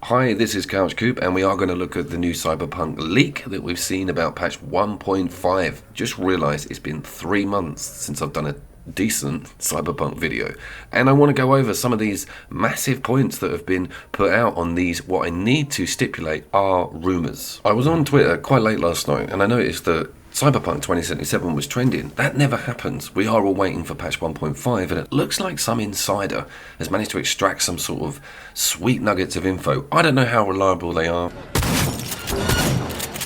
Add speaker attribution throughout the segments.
Speaker 1: Hi, this is Couch Coop, and we are going to look at the new Cyberpunk leak that we've seen about patch 1.5. Just realised it's been 3 months since I've done a decent Cyberpunk video, and I want to go over some of these massive points that have been put out on these, what I need to stipulate are rumours. I was on Twitter quite late last night, and I noticed that Cyberpunk 2077 was trending. That never happens. We are all waiting for patch 1.5, and it looks like some insider has managed to extract some sort of sweet nuggets of info. I don't know how reliable they are.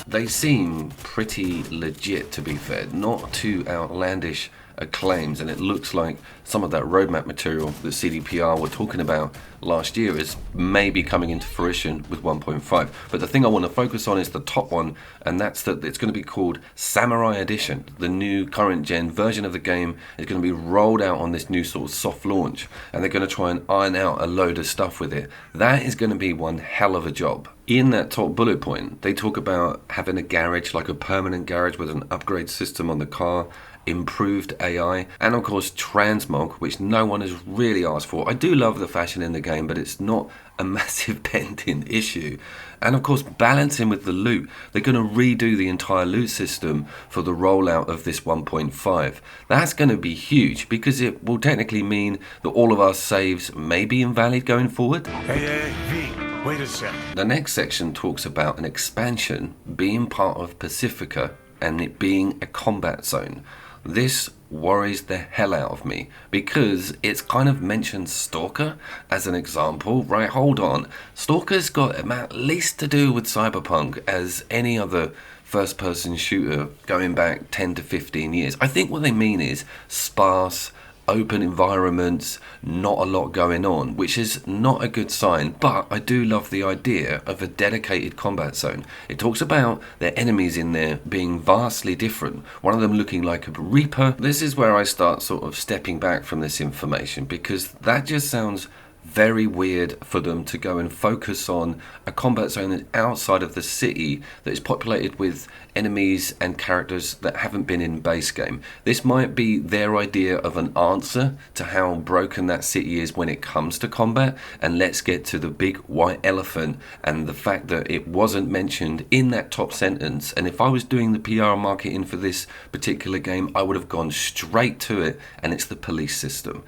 Speaker 1: They seem pretty legit, to be fair, not too outlandish claims, and it looks like some of that roadmap material that CDPR were talking about last year is maybe coming into fruition with 1.5. But the thing I want to focus on is the top one, and that's that it's going to be called Samurai Edition. The new current gen version of the game is going to be rolled out on this new sort of soft launch, and they're going to try and iron out a load of stuff with it. That is going to be one hell of a job. In that top bullet point, they talk about having a garage, like a permanent garage with an upgrade system on the car, improved AI, and of course transmog, which no one has really asked for. I do love the fashion in the game, but it's not a massive pending issue. And of course balancing with the loot. They're going to redo the entire loot system for the rollout of this 1.5. That's going to be huge, because it will technically mean that all of our saves may be invalid going forward.
Speaker 2: Hey, V, wait a sec.
Speaker 1: The next section talks about an expansion being part of Pacifica and it being a combat zone. This worries the hell out of me, because it's kind of mentioned Stalker as an example. Right, hold on. Stalker's got at least to do with Cyberpunk as any other first-person shooter going back 10 to 15 years. I think what they mean is sparse, open environments, not a lot going on, which is not a good sign. But I do love the idea of a dedicated combat zone. It talks about their enemies in there being vastly different, one of them looking like a Reaper. This is where I start sort of stepping back from this information, because that just sounds very weird for them to go and focus on a combat zone that's outside of the city, that is populated with enemies and characters that haven't been in base game. This might be their idea of an answer to how broken that city is when it comes to combat. And let's get to the big white elephant, and the fact that it wasn't mentioned in that top sentence. And if I was doing the PR marketing for this particular game, I would have gone straight to it, and it's the police system.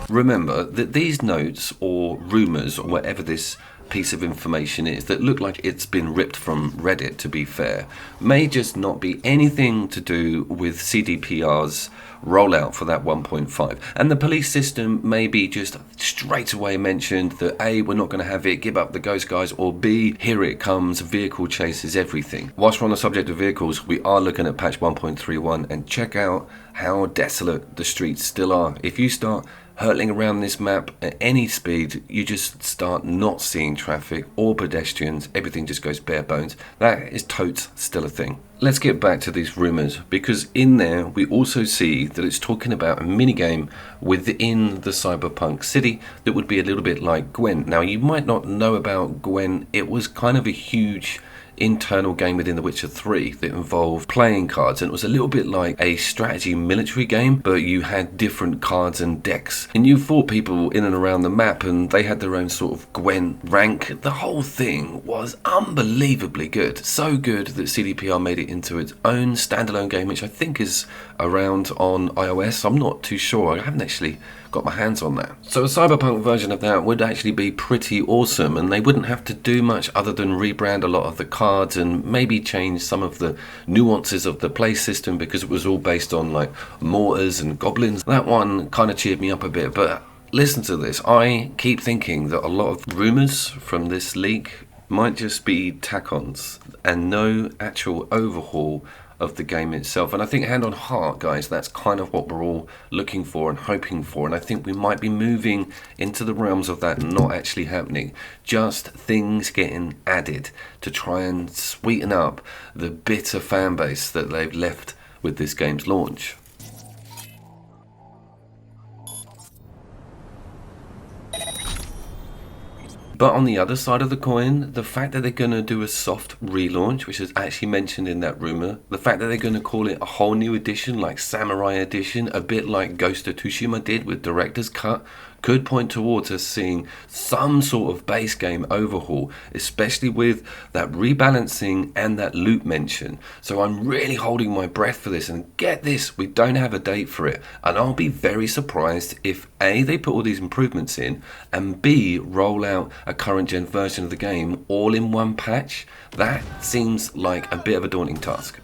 Speaker 1: Remember that these notes or rumours or whatever this piece of information is that look like it's been ripped from Reddit, to be fair, may just not be anything to do with CDPR's rollout for that 1.5. And the police system may be just straight away mentioned that A, we're not going to have it, give up the ghost guys, or B, here it comes, vehicle chases everything. Whilst we're on the subject of vehicles, we are looking at patch 1.31, and check out how desolate the streets still are. If you start hurtling around this map at any speed, you just start not seeing traffic or pedestrians. Everything just goes bare bones. That is totes still a thing. Let's get back to these rumours, because in there we also see that it's talking about a minigame within the Cyberpunk city that would be a little bit like Gwen. Now, you might not know about Gwen. It was kind of a huge internal game within The Witcher 3 that involved playing cards, and it was a little bit like a strategy military game, but you had different cards and decks, and you fought people in and around the map, and they had their own sort of Gwen rank. The whole thing was unbelievably good, so good that CDPR made it into its own standalone game, which I think is around on iOS. I'm not too sure, I haven't actually got my hands on that. So a Cyberpunk version of that would actually be pretty awesome, and they wouldn't have to do much other than rebrand a lot of the cards and maybe change some of the nuances of the play system, because it was all based on like mortars and goblins. That one kind of cheered me up a bit. But listen to this, I keep thinking that a lot of rumours from this leak might just be tack-ons and no actual overhaul of the game itself. And I think, hand on heart, guys, that's kind of what we're all looking for and hoping for. And I think we might be moving into the realms of that not actually happening, just things getting added to try and sweeten up the bitter fan base that they've left with this game's launch. But on the other side of the coin, the fact that they're going to do a soft relaunch, which is actually mentioned in that rumor, the fact that they're going to call it a whole new edition, like Samurai Edition, a bit like Ghost of Tsushima did with Director's Cut, could point towards us seeing some sort of base game overhaul, especially with that rebalancing and that loot mention. So I'm really holding my breath for this, and get this, we don't have a date for it, and I'll be very surprised if A, they put all these improvements in, and B, roll out a current gen version of the game all in one patch. That seems like a bit of a daunting task.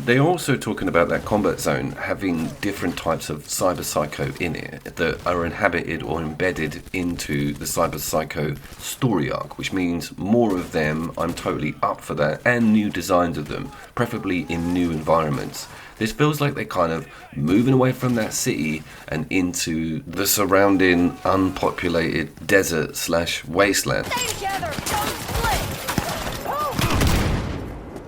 Speaker 1: They're also talking about that combat zone having different types of Cyber Psycho in it that are inhabited or embedded into the Cyber Psycho story arc, which means more of them. I'm totally up for that, and new designs of them, preferably in new environments. This feels like they're kind of moving away from that city and into the surrounding unpopulated desert/wasteland.
Speaker 3: Stay together, don't split.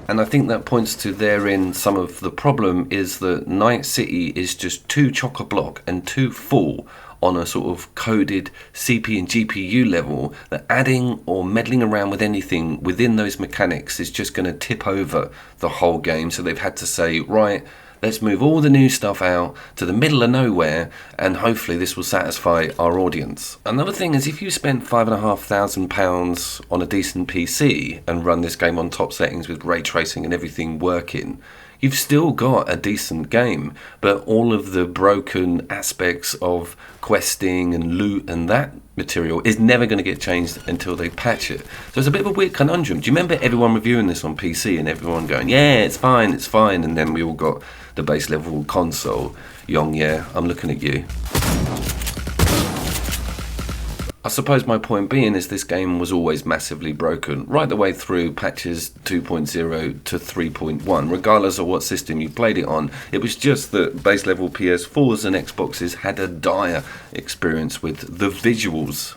Speaker 1: And I think that points to therein some of the problem is that Night City is just too chock-a-block and too full on a sort of coded CPU and GPU level that adding or meddling around with anything within those mechanics is just going to tip over the whole game. So they've had to say, right, let's move all the new stuff out to the middle of nowhere, and hopefully this will satisfy our audience. Another thing is, if you spent £5,500 on a decent PC and run this game on top settings with ray tracing and everything working, you've still got a decent game, but all of the broken aspects of questing and loot and that material is never going to get changed until they patch it. So it's a bit of a weird conundrum. Do you remember everyone reviewing this on PC and everyone going, yeah, it's fine, and then we all got the base level console? Yong, yeah, I'm looking at you. I suppose my point being is this game was always massively broken, right the way through patches 2.0 to 3.1, regardless of what system you played it on. It was just that base level PS4s and Xboxes had a dire experience with the visuals.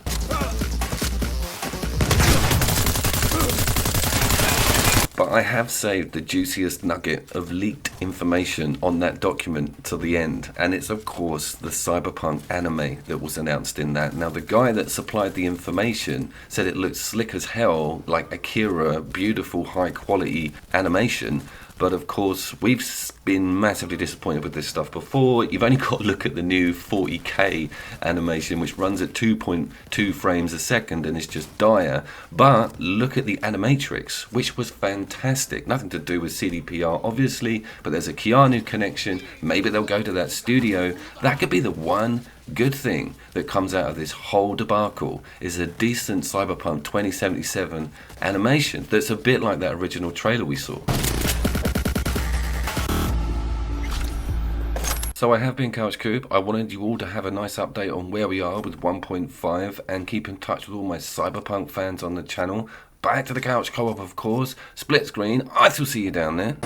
Speaker 1: But I have saved the juiciest nugget of leaked information on that document to the end, and it's of course the Cyberpunk anime that was announced in that. Now the guy that supplied the information said it looked slick as hell, like Akira, beautiful high quality animation. But of course, we've been massively disappointed with this stuff before. You've only got to look at the new 40K animation, which runs at 2.2 frames a second and is just dire. But look at the animatrix, which was fantastic. Nothing to do with CDPR, obviously, but there's a Keanu connection. Maybe they'll go to that studio. That could be the one good thing that comes out of this whole debacle, is a decent Cyberpunk 2077 animation that's a bit like that original trailer we saw. So I have been Couch Coop. I wanted you all to have a nice update on where we are with 1.5 and keep in touch with all my Cyberpunk fans on the channel. Back to the Couch Co-op, of course. Split screen. I shall see you down there.